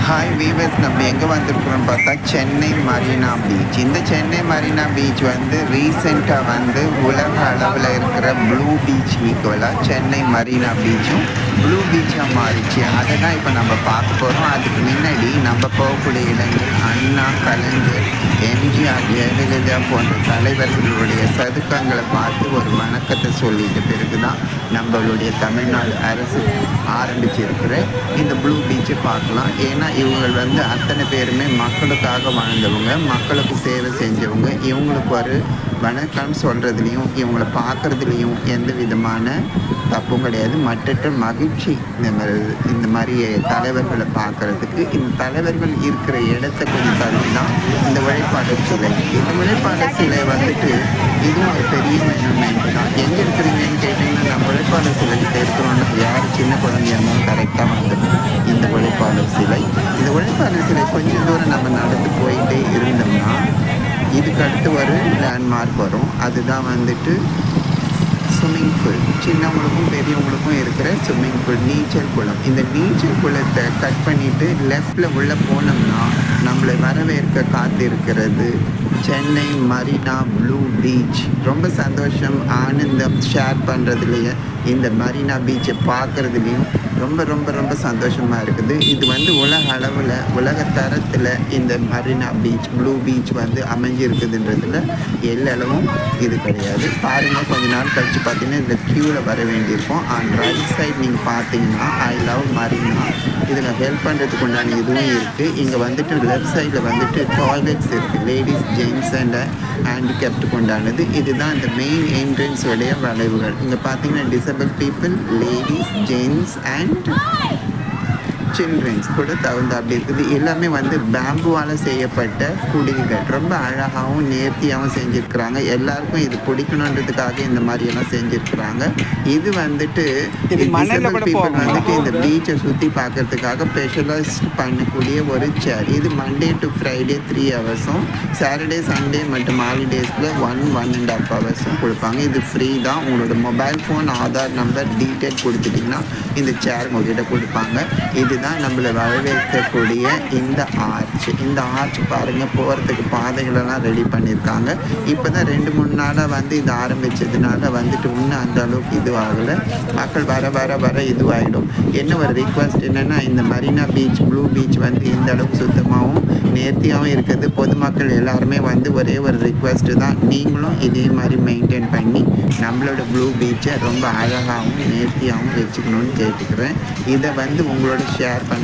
Hi viewers, நம்ம எங்கே வந்திருக்கிறோம்னு பார்த்தா சென்னை மரீனா பீச். இந்த சென்னை மரீனா பீச் வந்து ரீசெண்டாக வந்து உலக அளவில் இருக்கிற ப்ளூ பீச் ஈக்குவலாக சென்னை மரீனா பீச்சும் ப்ளூ பீச்சாக மாறிச்சு. அதை தான் இப்போ நம்ம பார்க்க போகிறோம். அதுக்கு முன்னாடி நம்ம போகக்கூடிய இடங்கள் அண்ணா, கலைஞர், எம்ஜிஆர், ஜெயலலிதா போன்ற தலைவர்களுடைய சதுக்கங்களை பார்த்து ஒரு வணக்கத்தை சொல்லிட்ட பிறகு தான் நம்மளுடைய தமிழ்நாடு அரசு ஆரம்பிச்சிருக்கிற இந்த ப்ளூ பீச்சை பார்க்கலாம். ஏன்னா இவங்க வந்து அத்தனை பேருமே மக்களுக்காக வாழ்ந்தவங்க, மக்களுக்கு சேவை செஞ்சவங்க. இவங்களுக்கு ஒரு வணக்கம் சொல்கிறதுலையும் இவங்களை பார்க்குறதுலையும் எந்த விதமான தப்பும் கிடையாது. மற்ற மகிழ்ச்சி இந்த மாதிரி தலைவர்களை பார்க்குறதுக்கு. இந்த தலைவர்கள் இருக்கிற இடத்த கொஞ்சம் தள்ளி தான் இந்த உழைப்பாளர் சிலை. இந்த உழைப்பாளர் சிலை வந்துட்டு இதுவும் ஒரு பெரிய மெனு தான். எங்கே இருக்கிறீங்கன்னு கேட்டிங்கன்னா, நம்ம உழைப்பாளர் சிலைக்கிட்ட இருக்கிறோன்னா யார் சின்ன குழந்தையா இருந்தாலும் கரெக்டாக வந்துடும் இந்த உழைப்பாளர் சிலை. இந்த உழைப்பாளர் சிலை கொஞ்சம் தூரம் நம்ம நடந்து போயிட்டே இருந்தோம்னா இதுக்கு அடுத்து ஒரு லேண்ட்மார்க் வரும். அதுதான் வந்துட்டு ஸ்விம்மிங் பூல். சின்னவங்களுக்கும் பெரியவங்களுக்கும் இருக்கிற ஸ்விம்மிங் பூல், நீச்சல் குளம். இந்த நீச்சல் குளத்தை கட் பண்ணிவிட்டு லெஃப்டில் உள்ளே போனோம்னா நம்மளை வரவேற்க காத்திருக்கிறது சென்னை மரீனா ப்ளூ பீச். ரொம்ப சந்தோஷம், ஆனந்தம் ஷேர் பண்ணுறதுலையே இந்த மரீனா பீச்சை பார்க்குறதுலையும் ரொம்ப ரொம்ப ரொம்ப சந்தோஷமாக இருக்குது. இது வந்து உலக அளவில் உலக தரத்தில் இந்த மரீனா பீச் ப்ளூ பீச் வந்து அமைஞ்சிருக்குதுன்றதுல எல்லளவும் இது கிடையாது. பாருங்கள், கொஞ்ச நாள் கழித்து பார்த்தீங்கன்னா இந்த க்யூவில் வர வேண்டியிருக்கும். அண்ட் ரைட் சைட் நீங்கள் பார்த்தீங்கன்னா ஐ லவ் மரீனா, இதில் ஹெல்ப் பண்ணுறதுக்கு உண்டான இதுவும் இருக்குது. இங்கே வந்துட்டு லெஃப்ட் சைடில் வந்துட்டு டாய்லெட்ஸ் இருக்குது, லேடிஸ், ஜென்ட்ஸ் அண்ட் ஹேண்டிகேப்டுக்கு உண்டானது. இதுதான் இந்த மெயின் என்ட்ரன்ஸ் உடைய வளைவுகள். இங்கே பார்த்தீங்கன்னா disable people, ladies, gents and childrens கூட தகுந்த அப்படி இருக்குது. எல்லாமே வந்து பேம்புவால் செய்யப்பட்ட குடில்கள். ரொம்ப அழகாகவும் நேர்த்தியாகவும் செஞ்சுருக்குறாங்க. எல்லாருக்கும் இது பிடிக்கணுன்றதுக்காக இந்த மாதிரியெல்லாம் செஞ்சுருக்குறாங்க. இது வந்துட்டு பீப்புள் வந்துட்டு இந்த பீச்சை சுற்றி பார்க்கறதுக்காக ஸ்பெஷலைஸ்ட் பண்ணக்கூடிய ஒரு சேர். இது மண்டே டு ஃப்ரைடே 3 ஹவர்ஸும், சாட்டர்டே சண்டே மற்றும் ஹாலிடேஸில் 1.5 ஹவர்ஸும் கொடுப்பாங்க. இது ஃப்ரீ தான். உங்களோட mobile phone, Aadhaar number, detail கொடுத்துட்டிங்கன்னா இந்த சேர் உங்கள்கிட்ட கொடுப்பாங்க. இதுதான் நம்மளை வரவேற்கக்கூடிய இந்த ஆர்ச். இந்த ஆர்ச் பாருங்கள், போகிறதுக்கு பாதைகளெல்லாம் ரெடி பண்ணியிருக்காங்க. இப்போ தான் 2-3 நாளாக வந்து இது ஆரம்பித்ததுனால வந்துட்டு இன்னும் அந்த அளவுக்கு இது ஆகலை. மக்கள் வர வர வர இதுவாகிடும். என்ன ஒரு ரிக்வஸ்ட் என்னென்னா, இந்த மரீனா பீச் ப்ளூ பீச் வந்து இந்த அளவுக்கு சுத்தமாகவும் நேர்த்தியாகவும் இருக்குது. பொதுமக்கள் எல்லாருமே வந்து ஒரே ஒரு ரிக்வஸ்ட்டு தான், நீங்களும் இதே மாதிரி மெயின்டைன் பண்ணி நம்மளோட ப்ளூ பீச்சை ரொம்ப அழகாகவும் நேர்த்தியாகவும் வச்சுக்கணும்னு கேட்டுக்கிறேன். இதை வந்து உங்களோட ஷேர் பண்ண